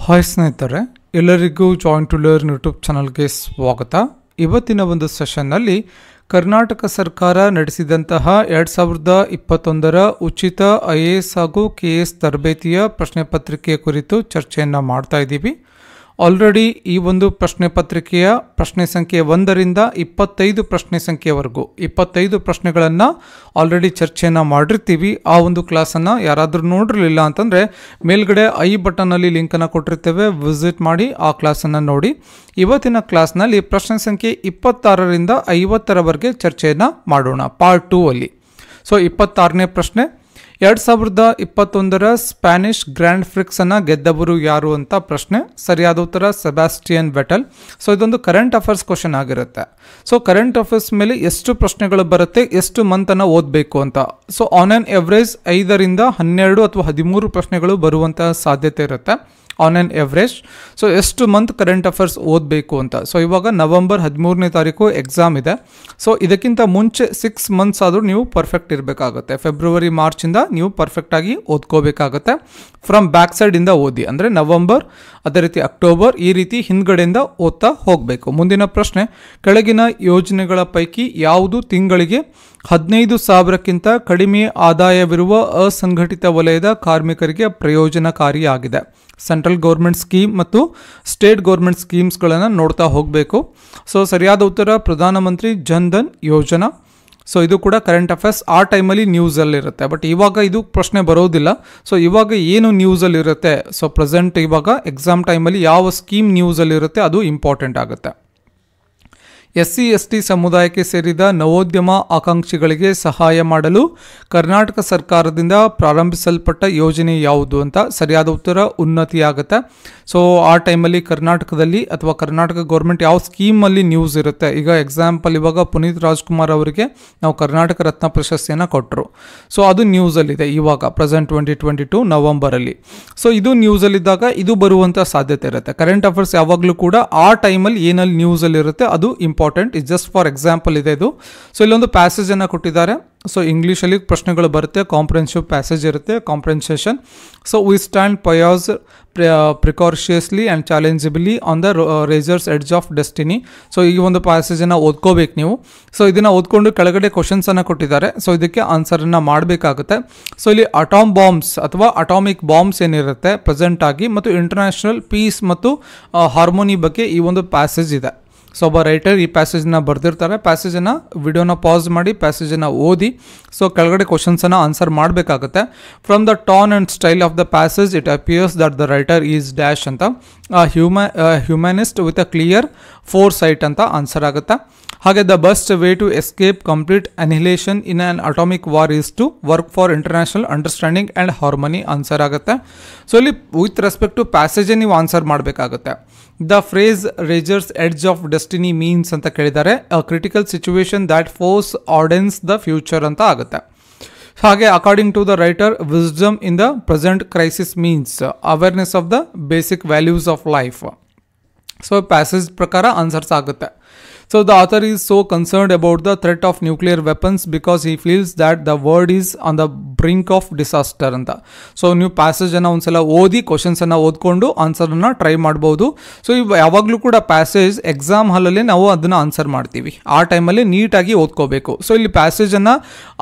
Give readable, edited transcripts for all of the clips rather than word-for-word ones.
Hi ಸ್ನೇಹಿತರೆ, ಎಲ್ಲರಿಗೂ join to learn YouTube ಚಾನಲ್ಗೆ ಸ್ವಾಗತ. ಇವತ್ತಿನ ಒಂದು ಸೆಷನ್ನಲ್ಲಿ ಕರ್ನಾಟಕ ಸರ್ಕಾರ ನಡೆಸಿದಂತಹ 2021 ಉಚಿತ IAS ಹಾಗೂ KS ತರಬೇತಿಯ ಪ್ರಶ್ನೆ ಪತ್ರಿಕೆಯ ಕುರಿತು ಚರ್ಚೆಯನ್ನು ಮಾಡ್ತಾ ಇದ್ದೀವಿ. ಆಲ್ರೆಡಿ ಈ ಒಂದು ಪ್ರಶ್ನೆ ಪತ್ರಿಕೆಯ ಪ್ರಶ್ನೆ ಸಂಖ್ಯೆ 1ರಿಂದ 25 ಪ್ರಶ್ನೆ ಸಂಖ್ಯೆವರೆಗೂ 25 ಪ್ರಶ್ನೆಗಳನ್ನು ಆಲ್ರೆಡಿ ಚರ್ಚೆಯನ್ನು ಮಾಡಿರ್ತೀವಿ. ಆ ಒಂದು ಕ್ಲಾಸನ್ನು ಯಾರಾದರೂ ನೋಡಿರಲಿಲ್ಲ ಅಂತಂದರೆ ಮೇಲ್ಗಡೆ ಐ ಬಟನ್ನಲ್ಲಿ ಲಿಂಕನ್ನು ಕೊಟ್ಟಿರ್ತೇವೆ, ವಿಸಿಟ್ ಮಾಡಿ ಆ ಕ್ಲಾಸನ್ನು ನೋಡಿ. ಇವತ್ತಿನ ಕ್ಲಾಸ್ನಲ್ಲಿ ಪ್ರಶ್ನೆ ಸಂಖ್ಯೆ 26ರಿಂದ 50ರವರೆಗೆ ಚರ್ಚೆಯನ್ನು ಮಾಡೋಣ ಪಾರ್ಟ್ 2 ಅಲ್ಲಿ. ಸೊ 26ನೇ ಪ್ರಶ್ನೆ, 2021 ಸ್ಪ್ಯಾನಿಷ್ ಗ್ರ್ಯಾಂಡ್ ಪ್ರಿಕ್ಸ್ ಅನ್ನು ಗೆದ್ದವರು ಯಾರು ಅಂತ ಪ್ರಶ್ನೆ. ಸರಿಯಾದ ಉತ್ತರ ಸೆಬಾಸ್ಟಿಯನ್ ವೆಟಲ್. ಸೊ ಇದೊಂದು ಕರೆಂಟ್ ಅಫೇರ್ಸ್ ಕ್ವಶನ್ ಆಗಿರುತ್ತೆ. ಸೊ ಕರೆಂಟ್ ಅಫೇರ್ಸ್ ಮೇಲೆ ಎಷ್ಟು ಪ್ರಶ್ನೆಗಳು ಬರುತ್ತೆ, ಎಷ್ಟು ಮಂತನ್ನು ಓದಬೇಕು ಅಂತ. ಸೊ ಆನ್ ಆನ್ ಎವರೇಜ್ 5ರಿಂದ 12 ಅಥವಾ 13 ಪ್ರಶ್ನೆಗಳು ಬರುವಂತಹ ಸಾಧ್ಯತೆ ಇರುತ್ತೆ ಆನ್ ಆನ್ ಎವರೇಜ್. ಸೊ ಎಷ್ಟು ಮಂತ್ ಕರೆಂಟ್ ಅಫೇರ್ಸ್ ಓದಬೇಕು ಅಂತ. ಸೊ ಇವಾಗ ನವೆಂಬರ್ 13ನೇ ತಾರೀಕು ಎಕ್ಸಾಮ್ ಇದೆ. ಸೊ ಇದಕ್ಕಿಂತ ಮುಂಚೆ 6 ಮಂತ್ಸ್ ಆದರೂ ನೀವು ಪರ್ಫೆಕ್ಟ್ ಇರಬೇಕಾಗುತ್ತೆ. ಫೆಬ್ರವರಿ ಮಾರ್ಚಿಂದ ನೀವು ಪರ್ಫೆಕ್ಟಾಗಿ ಓದ್ಕೋಬೇಕಾಗುತ್ತೆ. ಫ್ರಮ್ ಬ್ಯಾಕ್ ಸೈಡಿಂದ ಓದಿ, ಅಂದರೆ ನವೆಂಬರ್, ಅದೇ ರೀತಿ ಅಕ್ಟೋಬರ್, ಈ ರೀತಿ ಹಿಂದ್ಗಡೆಯಿಂದ ಓದ್ತಾ ಹೋಗಬೇಕು. ಮುಂದಿನ ಪ್ರಶ್ನೆ, ಕೆಳಗಿನ ಯೋಜನೆಗಳ ಪೈಕಿ ಯಾವುದು ತಿಂಗಳಿಗೆ 15,000ಕ್ಕಿಂತ ಕಡಿಮೆ ಆದಾಯವಿರುವ ಅಸಂಘಟಿತ ವಲಯದ ಕಾರ್ಮಿಕರಿಗೆ ಪ್ರಯೋಜನಕಾರಿಯಾಗಿದೆ? ಸೆಂಟ್ರಲ್ ಗೌರ್ಮೆಂಟ್ ಸ್ಕೀಮ್ ಮತ್ತು ಸ್ಟೇಟ್ ಗೌರ್ಮೆಂಟ್ ಸ್ಕೀಮ್ಸ್ಗಳನ್ನು ನೋಡ್ತಾ ಹೋಗಬೇಕು. ಸೊ ಸರಿಯಾದ ಉತ್ತರ ಪ್ರಧಾನಮಂತ್ರಿ ಜನ್ ಧನ್ ಯೋಜನಾ. ಸೊ ಇದು ಕೂಡ ಕರೆಂಟ್ ಅಫೇರ್ಸ್ ಆ ಟೈಮಲ್ಲಿ ನ್ಯೂಸಲ್ಲಿರುತ್ತೆ, ಬಟ್ ಇವಾಗ ಇದು ಪ್ರಶ್ನೆ ಬರೋದಿಲ್ಲ. ಸೊ ಇವಾಗ ಏನು ನ್ಯೂಸಲ್ಲಿರುತ್ತೆ, ಸೊ ಪ್ರೆಸೆಂಟ್ ಇವಾಗ ಎಕ್ಸಾಮ್ ಟೈಮಲ್ಲಿ ಯಾವ ಸ್ಕೀಮ್ ನ್ಯೂಸಲ್ಲಿರುತ್ತೆ ಅದು ಇಂಪಾರ್ಟೆಂಟ್ ಆಗುತ್ತೆ. SC/ST ಸಮುದಾಯಕ್ಕೆ ಸೇರಿದ ನವೋದ್ಯಮ ಆಕಾಂಕ್ಷಿಗಳಿಗೆ ಸಹಾಯ ಮಾಡಲು ಕರ್ನಾಟಕ ಸರ್ಕಾರದಿಂದ ಪ್ರಾರಂಭಿಸಲ್ಪಟ್ಟ ಯೋಜನೆ ಯಾವುದು ಅಂತ. ಸರಿಯಾದ ಉತ್ತರ ಉನ್ನತಿ ಆಗುತ್ತೆ. ಸೊ ಆ ಟೈಮಲ್ಲಿ ಕರ್ನಾಟಕದಲ್ಲಿ ಅಥವಾ ಕರ್ನಾಟಕ ಗೌರ್ಮೆಂಟ್ ಯಾವ ಸ್ಕೀಮಲ್ಲಿ ನ್ಯೂಸ್ ಇರುತ್ತೆ. ಈಗ ಎಕ್ಸಾಂಪಲ್ ಇವಾಗ ಪುನೀತ್ ರಾಜ್ಕುಮಾರ್ ಅವರಿಗೆ ನಾವು ಕರ್ನಾಟಕ ರತ್ನ ಪ್ರಶಸ್ತಿಯನ್ನು ಕೊಟ್ಟರು. ಸೊ ಅದು ನ್ಯೂಸಲ್ಲಿದೆ ಇವಾಗ ಪ್ರೆಸೆಂಟ್ 2022 ನವಂಬರಲ್ಲಿ. ಸೊ ಇದು ನ್ಯೂಸಲ್ಲಿದ್ದಾಗ ಇದು ಬರುವಂಥ ಸಾಧ್ಯತೆ ಇರುತ್ತೆ. ಕರೆಂಟ್ ಅಫೇರ್ಸ್ ಯಾವಾಗಲೂ ಕೂಡ ಆ ಟೈಮಲ್ಲಿ ಏನಲ್ಲಿ ನ್ಯೂಸಲ್ಲಿರುತ್ತೆ ಅದು important. Is just for example ಇದೆ ಇದು. ಸೊ ಇಲ್ಲೊಂದು ಪ್ಯಾಸೇಜನ್ನು ಕೊಟ್ಟಿದ್ದಾರೆ. ಸೊ ಇಂಗ್ಲೀಷಲ್ಲಿ ಪ್ರಶ್ನೆಗಳು ಬರುತ್ತೆ, ಕಾಂಪ್ರೆನ್ಸಿವ್ ಪ್ಯಾಸೇಜ್ ಇರುತ್ತೆ, comprehension. So we stand pious precariously and challengingly on the razor's edge of destiny. So ಈ ಒಂದು ಪ್ಯಾಸೇಜನ್ನು ಓದ್ಕೋಬೇಕು ನೀವು. ಸೊ ಇದನ್ನು ಓದ್ಕೊಂಡು ಕೆಳಗಡೆ ಕ್ವಶನ್ಸನ್ನು ಕೊಟ್ಟಿದ್ದಾರೆ. ಸೊ ಇದಕ್ಕೆ ಆನ್ಸರನ್ನು ಮಾಡಬೇಕಾಗುತ್ತೆ. ಸೊ ಇಲ್ಲಿ ಅಟಾಮ್ ಬಾಂಬ್ಸ್ ಅಥವಾ ಅಟಾಮಿಕ್ ಬಾಂಬ್ಸ್ ಏನಿರುತ್ತೆ ಪ್ರೆಸೆಂಟ್ ಆಗಿ ಮತ್ತು ಇಂಟರ್ನ್ಯಾಷನಲ್ ಪೀಸ್ ಮತ್ತು ಹಾರ್ಮೋನಿ ಬಗ್ಗೆ ಈ ಒಂದು ಪ್ಯಾಸೇಜ್ ಇದೆ. ಸೊ ಒಬ್ಬ ರೈಟರ್ ಈ ಪ್ಯಾಸೇಜನ್ನು ಬರೆದಿರ್ತಾರೆ. ಪ್ಯಾಸೇಜನ್ನು ವಿಡಿಯೋನ ಪಾಸ್ ಮಾಡಿ ಪ್ಯಾಸೇಜನ್ನು ಓದಿ. ಸೊ ಕೆಳಗಡೆ ಕ್ವಶನ್ಸನ್ನು ಆನ್ಸರ್ ಮಾಡಬೇಕಾಗುತ್ತೆ. From the tone and style of the passage it appears that the writer is dash ಅಂತ. Humanist with a clear foresight ಅಂತ ಆನ್ಸರ್ ಆಗುತ್ತೆ. ಹಾಗೆ the best way to escape complete annihilation in an atomic war is to work for international understanding and harmony answer ಆಗುತ್ತೆ. So ಇಲ್ಲಿ with respect to ಪ್ಯಾಸೇಜೇ ನೀವು answer ಮಾಡಬೇಕಾಗುತ್ತೆ. The phrase razor's edge of destiny means ಅಂತ ಕೇಳಿದ್ದಾರೆ a critical situation that foreordains the future ಅಂತ ಆಗುತ್ತೆ. ಹಾಗೆ according to the writer wisdom in the present crisis means awareness of the basic values of life. So passage ಪ್ರಕಾರ answers ಆಗುತ್ತೆ. So the author is so concerned about the threat of nuclear weapons because he feels that the world is on the brink of disaster ಅಂತ. So ನೀವು ಪ್ಯಾಸೇಜನ್ನು ಒಂದ್ಸಲ ಓದಿ ಕ್ವಶನ್ಸನ್ನು ಓದ್ಕೊಂಡು ಆನ್ಸರನ್ನು try ಮಾಡ್ಬೋದು. So ಯಾವಾಗಲೂ ಕೂಡ ಪ್ಯಾಸೇಜ್ ಎಕ್ಸಾಮ್ ಹಾಲಲ್ಲಿ ನಾವು ಅದನ್ನು ಆನ್ಸರ್ ಮಾಡ್ತೀವಿ. ಆ ಟೈಮಲ್ಲಿ ನೀಟಾಗಿ ಓದ್ಕೋಬೇಕು. ಸೊ ಇಲ್ಲಿ ಪ್ಯಾಸೇಜನ್ನು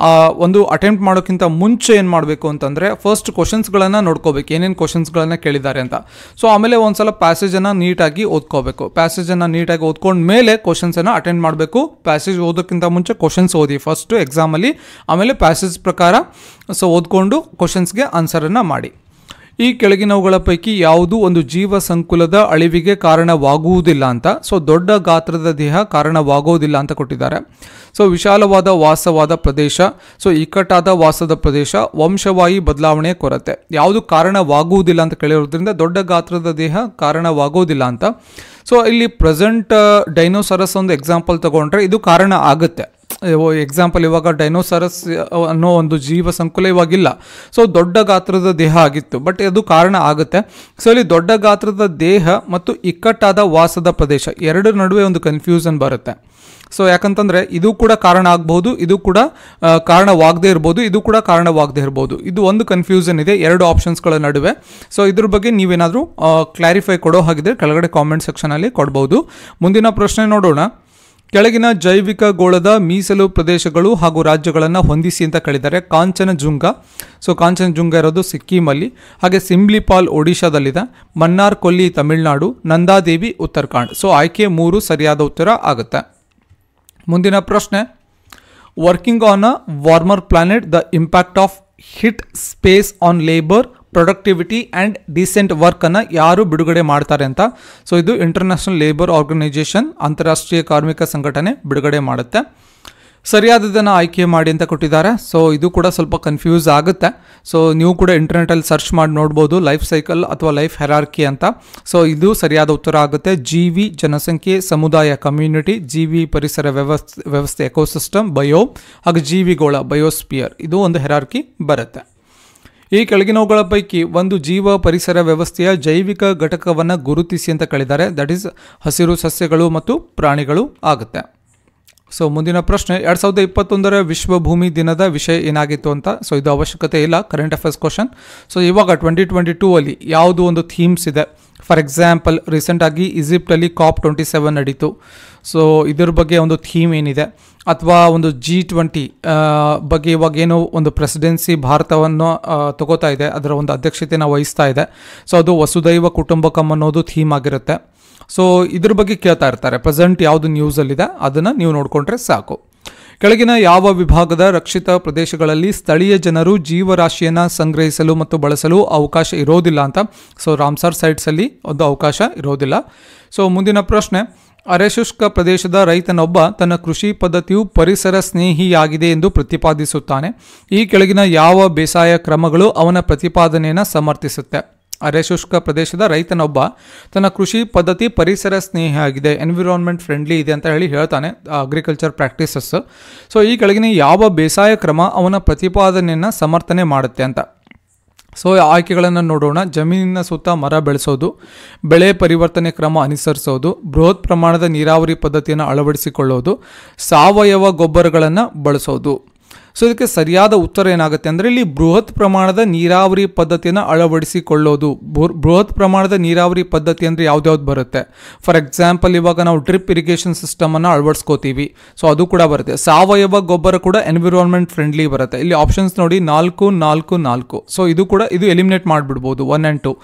ಒಂದು ಅಟೆಂಪ್ಟ್ ಮಾಡೋಕ್ಕಿಂತ ಮುಂಚೆ ಏನು ಮಾಡಬೇಕು ಅಂತಂದರೆ ಫಸ್ಟ್ ಕ್ವಶನ್ಸ್ಗಳನ್ನು ನೋಡ್ಕೋಬೇಕು, ಏನೇನು ಕ್ವಶನ್ಸ್ಗಳನ್ನು ಕೇಳಿದ್ದಾರೆ ಅಂತ. ಸೊ ಆಮೇಲೆ ಒಂದ್ಸಲ ಪ್ಯಾಸೇಜನ್ನು ನೀಟಾಗಿ ಓದ್ಕೋಬೇಕು. ಪ್ಯಾಸೇಜನ್ನು ನೀಟಾಗಿ ಓದ್ಕೊಂಡ ಮೇಲೆ ಕ್ವಶನ್ಸನ್ನು ಅಟೆಂಡ್ ಮಾಡಬೇಕು. ಪ್ಯಾಸೇಜ್ ಓದೋಕ್ಕಿಂತ ಮುಂಚೆ ಕ್ವಶನ್ಸ್ ಓದಿ ಫಸ್ಟು ಎಕ್ಸಾಮಲ್ಲಿ, ಆಮೇಲೆ ಪ್ಯಾಸೇಜ್ ಪ್ರಕಾರ ಸೊ ಓದ್ಕೊಂಡು ಕ್ವಶನ್ಸ್ಗೆ ಆನ್ಸರನ್ನು ಮಾಡಿ. ಈ ಕೆಳಗಿನವುಗಳ ಪೈಕಿ ಯಾವುದು ಒಂದು ಜೀವ ಸಂಕುಲದ ಅಳಿವಿಗೆ ಕಾರಣವಾಗುವುದಿಲ್ಲ ಅಂತ. ಸೊ ದೊಡ್ಡ ಗಾತ್ರದ ದೇಹ ಕಾರಣವಾಗುವುದಿಲ್ಲ ಅಂತ ಕೊಟ್ಟಿದ್ದಾರೆ. ಸೊ ವಿಶಾಲವಾದ ವಾಸವಾದ ಪ್ರದೇಶ, ಸೊ ಇಕ್ಕಟ್ಟಾದ ವಾಸದ ಪ್ರದೇಶ, ವಂಶವಾಹಿ ಬದಲಾವಣೆ ಕೊರತೆ. ಯಾವುದು ಕಾರಣವಾಗುವುದಿಲ್ಲ ಅಂತ ಕೇಳಿರೋದ್ರಿಂದ ದೊಡ್ಡ ಗಾತ್ರದ ದೇಹ ಕಾರಣವಾಗುವುದಿಲ್ಲ ಅಂತ. ಸೊ ಇಲ್ಲಿ ಪ್ರೆಸೆಂಟ್ ಡೈನೋಸರಸ್ ಒಂದು ಎಕ್ಸಾಂಪಲ್ ತಗೊಂಡ್ರೆ ಇದು ಕಾರಣ ಆಗುತ್ತೆ. ಎಕ್ಸಾಂಪಲ್ ಇವಾಗ ಡೈನೋಸಾರಸ್ ಅನ್ನೋ ಒಂದು ಜೀವ ಸಂಕುಲ ಇವಾಗಿಲ್ಲ. ಸೊ ದೊಡ್ಡ ಗಾತ್ರದ ದೇಹ ಆಗಿತ್ತು, ಬಟ್ ಅದು ಕಾರಣ ಆಗುತ್ತೆ. ಸೊ ಇಲ್ಲಿ ದೊಡ್ಡ ಗಾತ್ರದ ದೇಹ ಮತ್ತು ಇಕ್ಕಟ್ಟಾದ ವಾಸದ ಪ್ರದೇಶ ಎರಡರ ನಡುವೆ ಒಂದು ಕನ್ಫ್ಯೂಷನ್ ಬರುತ್ತೆ. ಸೊ ಯಾಕಂತಂದರೆ ಇದು ಕೂಡ ಕಾರಣ ಆಗ್ಬೋದು, ಇದು ಕೂಡ ಕಾರಣವಾಗದೇ ಇರ್ಬೋದು, ಇದು ಕೂಡ ಕಾರಣವಾಗದೇ ಇರ್ಬೋದು. ಇದು ಒಂದು ಕನ್ಫ್ಯೂಷನ್ ಇದೆ ಎರಡು ಆಪ್ಷನ್ಸ್ಗಳ ನಡುವೆ. ಸೊ ಇದ್ರ ಬಗ್ಗೆ ನೀವೇನಾದರೂ ಕ್ಲಾರಿಫೈ ಕೊಡೋ ಹಾಗಿದ್ರೆ ಕೆಳಗಡೆ ಕಾಮೆಂಟ್ ಸೆಕ್ಷನಲ್ಲಿ ಕೊಡ್ಬೋದು. ಮುಂದಿನ ಪ್ರಶ್ನೆ ನೋಡೋಣ. ಕೆಳಗಿನ ಜೈವಿಕ ಗೋಳದ ಮೀಸಲು ಪ್ರದೇಶಗಳು ಹಾಗೂ ರಾಜ್ಯಗಳನ್ನು ಹೊಂದಿಸಿ ಅಂತ ಕೇಳಿದ್ದಾರೆ. ಕಾಂಚನಜುಂಗ, ಸೊ ಕಾಂಚನಜುಂಗ ಇರೋದು ಸಿಕ್ಕಿಮಲ್ಲಿ, ಹಾಗೆ ಸಿಮ್ಲಿಪಾಲ್ ಒಡಿಶಾದಲ್ಲಿದೆ, ಮನ್ನಾರ್ ಕೊಲ್ಲಿ ತಮಿಳುನಾಡು, ನಂದಾದೇವಿ ಉತ್ತರಾಖಂಡ್. ಸೊ ಆಯ್ಕೆ 3 ಸರಿಯಾದ ಉತ್ತರ ಆಗುತ್ತೆ. ಮುಂದಿನ ಪ್ರಶ್ನೆ, working on a warmer planet the impact of heat space on labour productivity and decent ವರ್ಕನ್ನು ಯಾರು ಬಿಡುಗಡೆ ಮಾಡ್ತಾರೆ ಅಂತ. ಸೊ ಇದು ಇಂಟರ್ನ್ಯಾಷನಲ್ ಲೇಬರ್ ಆರ್ಗನೈಜೇಷನ್, ಅಂತಾರಾಷ್ಟ್ರೀಯ ಕಾರ್ಮಿಕ ಸಂಘಟನೆ ಬಿಡುಗಡೆ ಮಾಡುತ್ತೆ. ಸರಿಯಾದದನ್ನು ಆಯ್ಕೆ ಮಾಡಿ ಅಂತ ಕೊಟ್ಟಿದ್ದಾರೆ. ಸೊ ಇದು ಕೂಡ ಸ್ವಲ್ಪ ಕನ್ಫ್ಯೂಸ್ ಆಗುತ್ತೆ. ಸೊ ನೀವು ಕೂಡ ಇಂಟರ್ನೆಟಲ್ಲಿ ಸರ್ಚ್ ಮಾಡಿ ನೋಡ್ಬೋದು ಲೈಫ್ ಸೈಕಲ್ ಅಥವಾ ಲೈಫ್ ಹೆರಾರ್ಕಿ ಅಂತ. ಸೊ ಇದು ಸರಿಯಾದ ಉತ್ತರ ಆಗುತ್ತೆ. ಜೀವಿ, ಜನಸಂಖ್ಯೆ, ಸಮುದಾಯ ಕಮ್ಯುನಿಟಿ, ಜೀವಿ ಪರಿಸರ ವ್ಯವಸ್ಥೆ ಎಕೋಸಿಸ್ಟಮ್, ಬಯೋ, ಹಾಗೆ ಜೀವಿಗೋಳ ಬಯೋಸ್ಪಿಯರ್, ಇದು ಒಂದು ಹೆರಾರ್ಕಿ ಬರುತ್ತೆ. ಈ ಕೆಳಗಿನವುಗಳ ಪೈಕಿ ಒಂದು ಜೀವ ಪರಿಸರ ವ್ಯವಸ್ಥೆಯ ಜೈವಿಕ ಘಟಕವನ್ನು ಗುರುತಿಸಿ ಅಂತ ಕೇಳಿದ್ದಾರೆ. ದಟ್ ಈಸ್ ಹಸಿರು ಸಸ್ಯಗಳು ಮತ್ತು ಪ್ರಾಣಿಗಳು ಆಗುತ್ತೆ. ಸೊ ಮುಂದಿನ ಪ್ರಶ್ನೆ, 2021 ವಿಶ್ವ ಭೂಮಿ ದಿನದ ವಿಷಯ ಏನಾಗಿತ್ತು ಅಂತ. ಸೊ ಇದು ಅವಶ್ಯಕತೆ ಇಲ್ಲ, ಕರೆಂಟ್ ಅಫೇರ್ಸ್ ಕ್ವಶನ್. ಸೊ ಇವಾಗ 2022 ಅಲ್ಲಿ ಯಾವುದು ಒಂದು ಥೀಮ್ಸ್ ಇದೆ. ಫಾರ್ ಎಕ್ಸಾಂಪಲ್ ರೀಸೆಂಟಾಗಿ ಈಜಿಪ್ಟಲ್ಲಿ COP27 ನಡೀತು. ಸೊ ಇದ್ರ ಬಗ್ಗೆ ಒಂದು ಥೀಮ್ ಏನಿದೆ, ಅಥವಾ ಒಂದು G20 ಬಗ್ಗೆ ಇವಾಗ ಏನೋ ಒಂದು ಪ್ರೆಸಿಡೆನ್ಸಿ ಭಾರತವನ್ನು ತಗೋತಾ ಇದೆ, ಅದರ ಒಂದು ಅಧ್ಯಕ್ಷತೆಯನ್ನು ವಹಿಸ್ತಾ ಇದೆ. ಸೊ ಅದು ವಸುದೈವ ಕುಟುಂಬಕಂ ಅನ್ನೋದು ಥೀಮ್ ಆಗಿರುತ್ತೆ. ಸೊ ಇದ್ರ ಬಗ್ಗೆ ಕೇಳ್ತಾ ಇರ್ತಾರೆ. ಪ್ರೆಸೆಂಟ್ ಯಾವುದು ನ್ಯೂಸಲ್ಲಿದೆ ಅದನ್ನು ನೀವು ನೋಡಿಕೊಂಡ್ರೆ ಸಾಕು. ಕೆಳಗಿನ ಯಾವ ವಿಭಾಗದ ರಕ್ಷಿತ ಪ್ರದೇಶಗಳಲ್ಲಿ ಸ್ಥಳೀಯ ಜನರು ಜೀವರಾಶಿಯನ್ನು ಸಂಗ್ರಹಿಸಲು ಮತ್ತು ಬಳಸಲು ಅವಕಾಶ ಇರೋದಿಲ್ಲ ಅಂತ. ಸೊ ರಾಮ್ಸರ್ ಸೈಟ್ಸಲ್ಲಿ ಒಂದು ಅವಕಾಶ ಇರೋದಿಲ್ಲ. ಸೊ ಮುಂದಿನ ಪ್ರಶ್ನೆ, ಅರೆಶುಷ್ಕ ಪ್ರದೇಶದ ರೈತನೊಬ್ಬ ತನ್ನ ಕೃಷಿ ಪದ್ಧತಿಯು ಪರಿಸರ ಸ್ನೇಹಿಯಾಗಿದೆ ಎಂದು ಪ್ರತಿಪಾದಿಸುತ್ತಾನೆ. ಈ ಕೆಳಗಿನ ಯಾವ ಬೇಸಾಯ ಕ್ರಮಗಳು ಅವನ ಪ್ರತಿಪಾದನೆಯನ್ನು ಸಮರ್ಥಿಸುತ್ತೆ. ಅರೆಶುಷ್ಕ ಪ್ರದೇಶದ ರೈತನೊಬ್ಬ ತನ್ನ ಕೃಷಿ ಪದ್ಧತಿ ಪರಿಸರ ಸ್ನೇಹಿಯಾಗಿದೆ, ಎನ್ವಿರಾನ್ಮೆಂಟ್ ಫ್ರೆಂಡ್ಲಿ ಇದೆ ಅಂತ ಹೇಳ್ತಾನೆ, ಅಗ್ರಿಕಲ್ಚರ್ ಪ್ರಾಕ್ಟೀಸಸ್. ಸೊ ಈ ಕೆಳಗಿನ ಯಾವ ಬೇಸಾಯ ಕ್ರಮ ಅವನ ಪ್ರತಿಪಾದನೆಯನ್ನು ಸಮರ್ಥನೆ ಮಾಡುತ್ತೆ ಅಂತ. ಸೊ ಆಯ್ಕೆಗಳನ್ನು ನೋಡೋಣ. ಜಮೀನಿನ ಸುತ್ತ ಮರ ಬೆಳೆಸೋದು, ಬೆಳೆ ಪರಿವರ್ತನೆ ಕ್ರಮ ಅನುಸರಿಸೋದು, ಬೃಹತ್ ಪ್ರಮಾಣದ ನೀರಾವರಿ ಪದ್ಧತಿಯನ್ನು ಅಳವಡಿಸಿಕೊಳ್ಳೋದು, ಸಾವಯವ ಗೊಬ್ಬರಗಳನ್ನು ಬಳಸೋದು. ಸೊ ಇದಕ್ಕೆ ಸರಿಯಾದ ಉತ್ತರ ಏನಾಗುತ್ತೆ ಅಂದರೆ ಇಲ್ಲಿ ಬೃಹತ್ ಪ್ರಮಾಣದ ನೀರಾವರಿ ಪದ್ಧತಿಯನ್ನು ಅಳವಡಿಸಿಕೊಳ್ಳೋದು. ಬೃಹತ್ ಪ್ರಮಾಣದ ನೀರಾವರಿ ಪದ್ಧತಿ ಅಂದರೆ ಯಾವ್ದ್ಯಾವ್ದು ಬರುತ್ತೆ. ಫಾರ್ ಎಕ್ಸಾಂಪಲ್ ಇವಾಗ ನಾವು ಡ್ರಿಪ್ ಇರಿಗೇಷನ್ ಸಿಸ್ಟಮನ್ನು ಅಳವಡಿಸ್ಕೋತೀವಿ. ಸೊ ಅದು ಕೂಡ ಬರುತ್ತೆ. ಸಾವಯವ ಗೊಬ್ಬರ ಕೂಡ ಎನ್ವಿರಾನ್ಮೆಂಟ್ ಫ್ರೆಂಡ್ಲಿ ಬರುತ್ತೆ. ಇಲ್ಲಿ ಆಪ್ಷನ್ಸ್ ನೋಡಿ 4, 4, 4. ಸೊ ಇದು ಕೂಡ ಇದು ಎಲಿಮಿನೇಟ್ ಮಾಡಿಬಿಡ್ಬೋದು 1 and 2.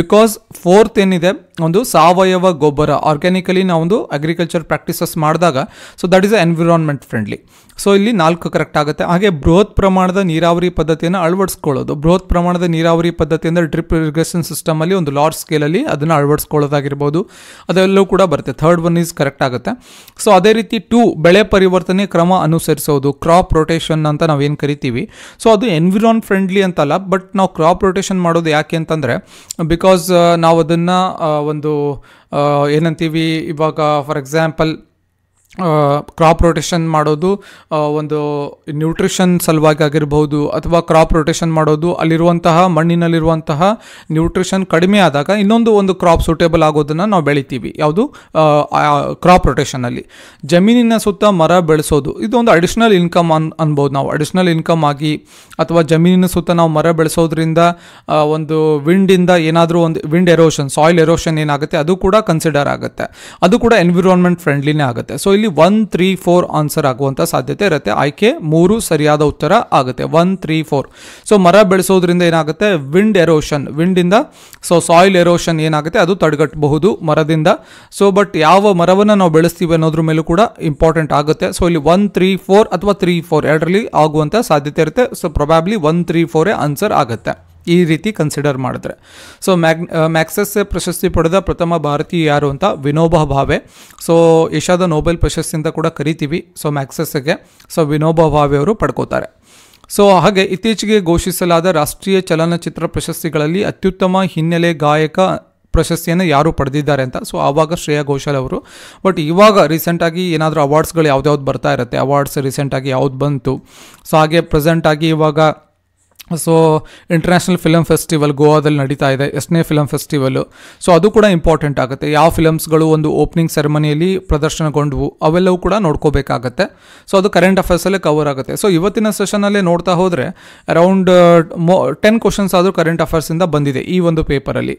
ಬಿಕಾಸ್ 4th ಏನಿದೆ ಒಂದು ಸಾವಯವ ಗೊಬ್ಬರ, ಆರ್ಗ್ಯಾನಿಕಲಿ ನಾವೊಂದು ಅಗ್ರಿಕಲ್ಚರ್ ಪ್ರಾಕ್ಟೀಸಸ್ ಮಾಡಿದಾಗ so that is environment friendly. So ಇಲ್ಲಿ 4 ಕರೆಕ್ಟ್ ಆಗುತ್ತೆ. ಹಾಗೆ ಬೃಹತ್ ಪ್ರಮಾಣದ ನೀರಾವರಿ ಪದ್ಧತಿಯನ್ನು ಅಳವಡಿಸ್ಕೊಳ್ಳೋದು. ಬೃಹತ್ ಪ್ರಮಾಣದ ನೀರಾವರಿ ಪದ್ಧತಿ ಅಂದರೆ ಡ್ರಿಪ್ ಇರಿಗೇಷನ್ ಸಿಸ್ಟಮಲ್ಲಿ ಒಂದು ಲಾರ್ಜ್ ಸ್ಕೇಲಲ್ಲಿ ಅದನ್ನು ಅಳವಡಿಸ್ಕೊಳ್ಳೋದಾಗಿರ್ಬೋದು, ಅದೆಲ್ಲವೂ ಕೂಡ ಬರುತ್ತೆ. 3rd one ಈಸ್ ಕರೆಕ್ಟ್ ಆಗುತ್ತೆ. ಸೊ ಅದೇ ರೀತಿ 2 ಬೆಳೆ ಪರಿವರ್ತನೆ ಕ್ರಮ ಅನುಸರಿಸೋದು, ಕ್ರಾಪ್ ರೊಟೇಷನ್ ಅಂತ ನಾವೇನು ಕರಿತೀವಿ. ಸೊ ಅದು ಎನ್ವಿರಾನ್ ಫ್ರೆಂಡ್ಲಿ ಅಂತಲ್ಲ, ಬಟ್ ನಾವು ಕ್ರಾಪ್ ರೊಟೇಷನ್ ಮಾಡೋದು ಯಾಕೆ ಅಂತಂದರೆ ಬಿಕಾಸ್ ನಾವು ಅದನ್ನು ಒಂದು ಏನಂತೀವಿ ಇವಾಗ ಫಾರ್ ಎಕ್ಸಾಂಪಲ್ ಕ್ರಾಪ್ ರೊಟೇಷನ್ ಮಾಡೋದು ಒಂದು ನ್ಯೂಟ್ರಿಷನ್ ಸಲುವಾಗಿ ಆಗಿರ್ಬೋದು, ಅಥವಾ ಕ್ರಾಪ್ ರೊಟೇಷನ್ ಮಾಡೋದು ಅಲ್ಲಿರುವಂತಹ ಮಣ್ಣಿನಲ್ಲಿರುವಂತಹ ನ್ಯೂಟ್ರಿಷನ್ ಕಡಿಮೆ ಆದಾಗ ಇನ್ನೊಂದು ಒಂದು ಕ್ರಾಪ್ ಸೂಟೇಬಲ್ ಆಗೋದನ್ನು ನಾವು ಬೆಳಿತೀವಿ. ಯಾವುದು ಕ್ರಾಪ್ ರೊಟೇಷನಲ್ಲಿ. ಜಮೀನಿನ ಸುತ್ತ ಮರ ಬೆಳೆಸೋದು ಇದು ಒಂದು ಅಡಿಷ್ನಲ್ ಇನ್ಕಮ್ ಅನ್ಬೋದು ನಾವು. ಅಡಿಷ್ನಲ್ ಇನ್ಕಮ್ ಆಗಿ ಅಥವಾ ಜಮೀನಿನ ಸುತ್ತ ನಾವು ಮರ ಬೆಳೆಸೋದ್ರಿಂದ ಒಂದು ವಿಂಡಿಂದ ಏನಾದರೂ ಒಂದು ವಿಂಡ್ ಎರೋಷನ್, ಸಾಯಿಲ್ ಎರೋಷನ್ ಏನಾಗುತ್ತೆ ಅದು ಕೂಡ ಕನ್ಸಿಡರ್ ಆಗುತ್ತೆ, ಅದು ಕೂಡ ಎನ್ವಿರಾನ್ಮೆಂಟ್ ಫ್ರೆಂಡ್ಲಿನೇ ಆಗುತ್ತೆ. ಸೊ ಇಲ್ಲಿ 1, 3, 4 ಆನ್ಸರ್ ಆಗುವಂಥ ಸಾಧ್ಯತೆ ಇರುತ್ತೆ. ಆಯ್ಕೆ 3 ಸರಿಯಾದ ಉತ್ತರ ಆಗುತ್ತೆ. 1, 3, 4. ಸೊ ಮರ ಬೆಳೆಸೋದ್ರಿಂದ ಏನಾಗುತ್ತೆ ವಿಂಡ್ ಎರೋಷನ್, ವಿಂಡಿಂದ ಸೊ ಸಾಯಿಲ್ ಎರೋಷನ್ ಏನಾಗುತ್ತೆ ಅದು ತಡೆಗಟ್ಟಬಹುದು ಮರದಿಂದ. ಸೊ ಬಟ್ ಯಾವ ಮರವನ್ನು ನಾವು ಬೆಳೆಸ್ತೀವಿ ಅನ್ನೋದ್ರ ಮೇಲೂ ಕೂಡ ಇಂಪಾರ್ಟೆಂಟ್ ಆಗುತ್ತೆ. ಸೊ ಇಲ್ಲಿ 1, 3, 4 ಅಥವಾ 3, 4 ಎರಡರಲ್ಲಿ ಆಗುವಂಥ ಸಾಧ್ಯತೆ ಇರುತ್ತೆ. ಸೊ ಪ್ರೊಬ್ಯಾಬ್ಲಿ 1, 3, 4 ಆನ್ಸರ್ ಆಗುತ್ತೆ ಈ ರೀತಿ ಕನ್ಸಿಡರ್ ಮಾಡಿದ್ರೆ. ಸೊ ಮ್ಯಾಕ್ಸೆಸ್ ಪ್ರಶಸ್ತಿ ಪಡೆದ ಪ್ರಥಮ ಭಾರತೀಯ ಯಾರು ಅಂತ ವಿನೋಬಾ ಭಾವೆ. ಸೊ ಏಷ್ಯಾದ ನೊಬೆಲ್ ಪ್ರಶಸ್ತಿ ಅಂತ ಕೂಡ ಕರಿತೀವಿ ಸೊ ಮ್ಯಾಕ್ಸೆಸ್ಗೆ. ಸೊ ವಿನೋಬಾ ಭಾವೆ ಅವರು ಪಡ್ಕೋತಾರೆ. ಸೊ ಹಾಗೆ ಇತ್ತೀಚೆಗೆ ಘೋಷಿಸಲಾದ ರಾಷ್ಟ್ರೀಯ ಚಲನಚಿತ್ರ ಪ್ರಶಸ್ತಿಗಳಲ್ಲಿ ಅತ್ಯುತ್ತಮ ಹಿನ್ನೆಲೆ ಗಾಯಕ ಪ್ರಶಸ್ತಿಯನ್ನು ಯಾರು ಪಡೆದಿದ್ದಾರೆ ಅಂತ. ಸೊ ಆವಾಗ ಶ್ರೇಯಾ ಘೋಷಾಲ್ ಅವರು. ಬಟ್ ಇವಾಗ ರೀಸೆಂಟಾಗಿ ಏನಾದರೂ ಅವಾರ್ಡ್ಸ್ಗಳು ಯಾವ್ದು ಬರ್ತಾ ಇರುತ್ತೆ, ಅವಾರ್ಡ್ಸ್ ರೀಸೆಂಟಾಗಿ ಯಾವ್ದು ಬಂತು. ಸೊ ಹಾಗೆ ಪ್ರೆಸೆಂಟಾಗಿ ಇವಾಗ ಸೊ ಇಂಟರ್ನ್ಯಾಷನಲ್ ಫಿಲಮ್ ಫೆಸ್ಟಿವಲ್ ಗೋವಾದಲ್ಲಿ ನಡೀತಾ ಇದೆ, 8ನೇ ಫಿಲಮ್ ಫೆಸ್ಟಿವಲು. ಸೊ ಅದು ಕೂಡ ಇಂಪಾರ್ಟೆಂಟ್ ಆಗುತ್ತೆ. ಯಾವ ಫಿಲಮ್ಸ್ಗಳು ಒಂದು ಓಪನಿಂಗ್ ಸೆರೆಮನಿಯಲ್ಲಿ ಪ್ರದರ್ಶನಗೊಂಡವು ಅವೆಲ್ಲವೂ ಕೂಡ ನೋಡ್ಕೋಬೇಕಾಗತ್ತೆ. ಸೊ ಅದು ಕರೆಂಟ್ ಅಫೇರ್ಸಲ್ಲೇ ಕವರ್ ಆಗುತ್ತೆ. ಸೊ ಇವತ್ತಿನ ಸೆಷನಲ್ಲೇ ನೋಡ್ತಾ ಹೋದರೆ ಅರೌಂಡ್ 10 ಕ್ವಶನ್ಸ್ ಆದರೂ ಕರೆಂಟ್ ಅಫೇರ್ಸಿಂದ ಬಂದಿದೆ ಈ ಒಂದು ಪೇಪರಲ್ಲಿ.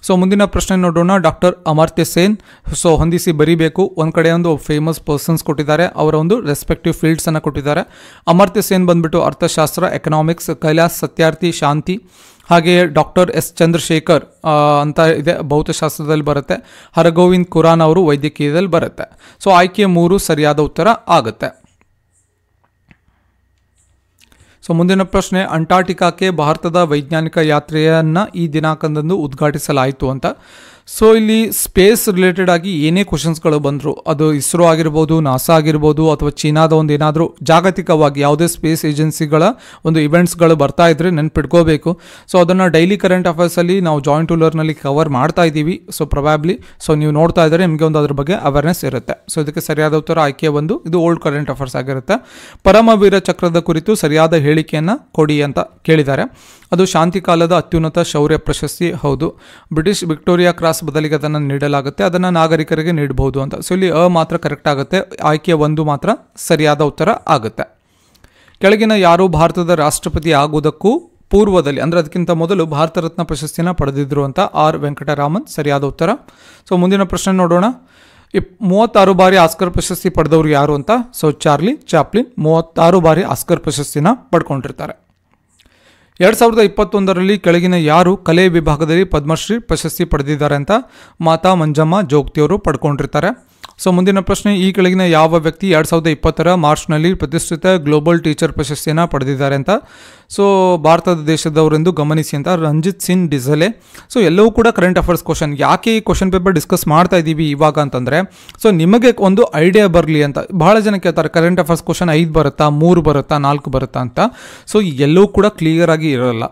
ಸೊ ಮುಂದಿನ ಪ್ರಶ್ನೆ ನೋಡೋಣ. ಡಾಕ್ಟರ್ ಅಮರ್ತ್ಯ ಸೇನ್. ಸೊ ಹೊಂದಿಸಿ ಬರೀಬೇಕು. ಒಂದು ಕಡೆ ಒಂದು ಫೇಮಸ್ ಪರ್ಸನ್ಸ್ ಕೊಟ್ಟಿದ್ದಾರೆ, ಅವರ ಒಂದು ರೆಸ್ಪೆಕ್ಟಿವ್ ಫೀಲ್ಡ್ಸನ್ನು ಕೊಟ್ಟಿದ್ದಾರೆ. ಅಮರ್ತ್ಯ ಸೇನ್ ಬಂದ್ಬಿಟ್ಟು ಅರ್ಥಶಾಸ್ತ್ರ, ಎಕನಾಮಿಕ್ಸ್, ಕೈಲಾಸ್ ಸತ್ಯಾರ್ಥಿ ಶಾಂತಿ, ಹಾಗೆಯೇ ಡಾಕ್ಟರ್ ಎಸ್ ಚಂದ್ರಶೇಖರ್ ಅಂತ ಇದೆ, ಭೌತಶಾಸ್ತ್ರದಲ್ಲಿ ಬರುತ್ತೆ. ಹರಗೋವಿಂದ್ ಖುರಾನ್ ಅವರು ವೈದ್ಯಕೀಯದಲ್ಲಿ ಬರುತ್ತೆ. ಸೊ ಆಯ್ಕೆ 3 ಸರಿಯಾದ ಉತ್ತರ ಆಗುತ್ತೆ. ಸೊ ಮುಂದಿನ ಪ್ರಶ್ನೆ, ಅಂಟಾರ್ಟಿಕಾಕ್ಕೆ ಭಾರತದ ವೈಜ್ಞಾನಿಕ ಯಾತ್ರೆಯನ್ನು ಈ ದಿನಾಂಕದಂದು ಉದ್ಘಾಟಿಸಲಾಯಿತು ಅಂತ. ಸೊ ಇಲ್ಲಿ ಸ್ಪೇಸ್ ರಿಲೇಟೆಡ್ ಆಗಿ ಏನೇ ಕ್ವಶನ್ಸ್ಗಳು ಬಂದರು, ಅದು ಇಸ್ರೋ ಆಗಿರ್ಬೋದು, ನಾಸಾ ಆಗಿರ್ಬೋದು, ಅಥವಾ ಚೀನಾದ ಒಂದು ಏನಾದರೂ ಜಾಗತಿಕವಾಗಿ ಯಾವುದೇ ಸ್ಪೇಸ್ ಏಜೆನ್ಸಿಗಳ ಒಂದು ಇವೆಂಟ್ಸ್ಗಳು ಬರ್ತಾ ಇದ್ರೆ ನೆನ್ಪಿಟ್ಕೋಬೇಕು. ಸೊ ಅದನ್ನು ಡೈಲಿ ಕರೆಂಟ್ ಅಫೇರ್ಸಲ್ಲಿ ನಾವು ಜಾಯಿಂಟ್ ಟೂಲರ್ನಲ್ಲಿ ಕವರ್ ಮಾಡ್ತಾ ಇದ್ದೀವಿ. ಸೊ ಪ್ರೊಬ್ಯಾಬ್ಲಿ ಸೊ ನೀವು ನೋಡ್ತಾ ಇದ್ದರೆ ನಿಮಗೆ ಒಂದು ಅದ್ರ ಬಗ್ಗೆ ಅವೇರ್ನೆಸ್ ಇರುತ್ತೆ. ಸೊ ಇದಕ್ಕೆ ಸರಿಯಾದ ಉತ್ತರ ಆಯ್ಕೆ 1. ಇದು ಓಲ್ಡ್ ಕರೆಂಟ್ ಅಫೇರ್ಸ್ ಆಗಿರುತ್ತೆ. ಪರಮವೀರ ಚಕ್ರದ ಕುರಿತು ಸರಿಯಾದ ಹೇಳಿಕೆಯನ್ನು ಕೊಡಿ ಅಂತ ಕೇಳಿದ್ದಾರೆ. ಅದು ಶಾಂತಿ ಕಾಲದ ಅತ್ಯುನ್ನತ ಶೌರ್ಯ ಪ್ರಶಸ್ತಿ. ಹೌದು. ಬ್ರಿಟಿಷ್ ವಿಕ್ಟೋರಿಯಾ ಕ್ರಾಸ್ ಬದಲಿಗೆ ಅದನ್ನು ನೀಡಲಾಗುತ್ತೆ, ಅದನ್ನು ನಾಗರಿಕರಿಗೆ ನೀಡಬಹುದು ಅಂತ. ಸೊ ಇಲ್ಲಿ ಮಾತ್ರ ಕರೆಕ್ಟ್ ಆಗುತ್ತೆ. ಆಯ್ಕೆ 1 ಮಾತ್ರ ಸರಿಯಾದ ಉತ್ತರ ಆಗುತ್ತೆ. ಕೆಳಗಿನ ಯಾರು ಭಾರತದ ರಾಷ್ಟ್ರಪತಿ ಆಗುವುದಕ್ಕೂ ಪೂರ್ವದಲ್ಲಿ ಅಂದರೆ ಅದಕ್ಕಿಂತ ಮೊದಲು ಭಾರತ ರತ್ನ ಪ್ರಶಸ್ತಿನ ಪಡೆದಿದ್ರು ಅಂತ. ಆರ್ ವೆಂಕಟರಾಮನ್ ಸರಿಯಾದ ಉತ್ತರ. ಸೊ ಮುಂದಿನ ಪ್ರಶ್ನೆ ನೋಡೋಣ. 36 ಬಾರಿ ಆಸ್ಕರ್ ಪ್ರಶಸ್ತಿ ಪಡೆದವರು ಯಾರು ಅಂತ. ಸೊ ಚಾರ್ಲಿ ಚಾಪ್ಲಿನ್ 36 ಬಾರಿ ಆಸ್ಕರ್ ಪ್ರಶಸ್ತಿನ ಪಡ್ಕೊಂಡಿರ್ತಾರೆ. 2021ರಲ್ಲಿ ಕೆಳಗಿನ ಯಾರು ಕಲೆ ವಿಭಾಗದಲ್ಲಿ ಪದ್ಮಶ್ರೀ ಪ್ರಶಸ್ತಿ ಪಡೆದಿದ್ದಾರೆ ಅಂತ. ಮಾತಾ ಮಂಜಮ್ಮ ಜೋಗ್ತಿಯವರು ಪಡ್ಕೊಂಡಿರ್ತಾರೆ. ಸೊ ಮುಂದಿನ ಪ್ರಶ್ನೆ, ಈ ಕೆಳಗಿನ ಯಾವ ವ್ಯಕ್ತಿ 2020ರ ಮಾರ್ಚ್ನಲ್ಲಿ ಪ್ರತಿಷ್ಠಿತ ಗ್ಲೋಬಲ್ ಟೀಚರ್ ಪ್ರಶಸ್ತಿಯನ್ನು ಪಡೆದಿದ್ದಾರೆ ಅಂತ. ಸೊ ಭಾರತದ ದೇಶದವರೆಂದು ಗಮನಿಸಿ ಅಂತ. ರಂಜಿತ್ ಸಿಂಗ್ ಡಿಸಲೆ. ಸೊ ಎಲ್ಲವೂ ಕೂಡ ಕರೆಂಟ್ ಅಫೇರ್ಸ್ ಕ್ವಶನ್. ಯಾಕೆ ಈ ಕ್ವಶನ್ ಪೇಪರ್ ಡಿಸ್ಕಸ್ ಮಾಡ್ತಾ ಇದ್ದೀವಿ ಇವಾಗ ಅಂತಂದರೆ, ಸೊ ನಿಮಗೆ ಒಂದು ಐಡಿಯಾ ಬರಲಿ ಅಂತ. ಬಹಳ ಜನ ಕೇಳ್ತಾರೆ ಕರೆಂಟ್ ಅಫೇರ್ಸ್ ಕ್ವಶನ್ 5 ಬರುತ್ತಾ, 3 ಬರುತ್ತಾ, 4 ಬರುತ್ತಾ ಅಂತ. ಸೊ ಎಲ್ಲವೂ ಕೂಡ ಕ್ಲಿಯರ್ ಆಗಿ ಇರೋಲ್ಲ.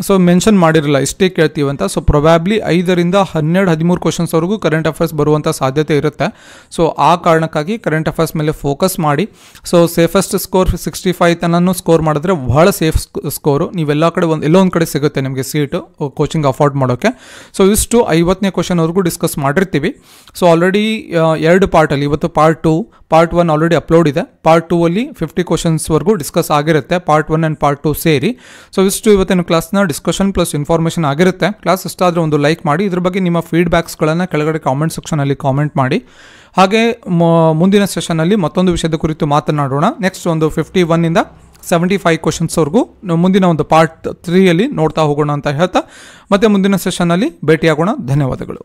ಸೊ ಮೆನ್ಷನ್ ಮಾಡಿರಲ್ಲ, ಇಷ್ಟೇ ಕೇಳ್ತೀವಂತ. ಸೊ ಪ್ರೊಬ್ಯಾಬ್ಲಿ 5ರಿಂದ 12-13 ಕ್ವಶನ್ಸ್ವರೆಗೂ ಕರೆಂಟ್ ಅಫೇರ್ಸ್ ಬರುವಂಥ ಸಾಧ್ಯತೆ ಇರುತ್ತೆ. ಸೊ ಆ ಕಾರಣಕ್ಕಾಗಿ ಕರೆಂಟ್ ಅಫೇರ್ಸ್ ಮೇಲೆ ಫೋಕಸ್ ಮಾಡಿ. ಸೊ ಸೇಫೆಸ್ಟ್ ಸ್ಕೋರ್ 65 ತನೂ ಸ್ಕೋರ್ ಮಾಡಿದ್ರೆ ಬಹಳ ಸೇಫ್ ಸ್ಕೋರು. ನೀವೆಲ್ಲ ಕಡೆ ಎಲ್ಲೋ ಒಂದು ಕಡೆ ಸಿಗುತ್ತೆ ನಿಮಗೆ ಸೀಟು ಕೋಚಿಂಗ್ ಅಫೋರ್ಡ್ ಮಾಡೋಕ್ಕೆ. ಸೊ ಇಷ್ಟು 50ನೇ ಕ್ವಶನ್ವರೆಗೂ ಡಿಸ್ಕಸ್ ಮಾಡಿರ್ತೀವಿ. ಸೊ ಆಲ್ರೆಡಿ 2 ಪಾರ್ಟಲ್ಲಿ, ಇವತ್ತು ಪಾರ್ಟ್ 2, ಪಾರ್ಟ್ 1 ಆಲ್ರೆಡಿ ಅಪ್ಲೋಡ್ ಇದೆ. ಪಾರ್ಟ್ 2 ಅಲ್ಲಿ 50 ಕ್ವಶನ್ಸ್ವರೆಗೂ ಡಿಸ್ಕಸ್ ಆಗಿರುತ್ತೆ, ಪಾರ್ಟ್ 1 ಆ್ಯಂಡ್ ಪಾರ್ಟ್ 2 ಸೇರಿ. ಸೊ ಇಷ್ಟು ಇವತ್ತಿನ ಕ್ಲಾಸ್ನ ಡಿಸ್ಕಷನ್ ಪ್ಲಸ್ ಇನ್ಫಾರ್ಮೇಷನ್ ಆಗಿರುತ್ತೆ. ಕ್ಲಾಸ್ ಇಷ್ಟ ಆದರೆ ಒಂದು ಲೈಕ್ ಮಾಡಿ. ಇದ್ರ ಬಗ್ಗೆ ನಿಮ್ಮ ಫೀಡ್ಬ್ಯಾಕ್ಸ್ಗಳನ್ನು ಕೆಳಗಡೆ ಕಾಮೆಂಟ್ ಸೆಕ್ಷನಲ್ಲಿ ಕಾಮೆಂಟ್ ಮಾಡಿ. ಹಾಗೆ ಮುಂದಿನ ಸೆಷನಲ್ಲಿ ಮತ್ತೊಂದು ವಿಷಯದ ಕುರಿತು ಮಾತನಾಡೋಣ. ನೆಕ್ಸ್ಟ್ ಒಂದು 51ಇಂದ 75 ಕ್ವಶನ್ಸ್ವರೆಗೂ ಮುಂದಿನ ಒಂದು ಪಾರ್ಟ್ 3ಯಲ್ಲಿ ನೋಡ್ತಾ ಹೋಗೋಣ ಅಂತ ಹೇಳ್ತಾ ಮತ್ತೆ ಮುಂದಿನ ಸೆಷನ್ನಲ್ಲಿ ಭೇಟಿಯಾಗೋಣ. ಧನ್ಯವಾದಗಳು.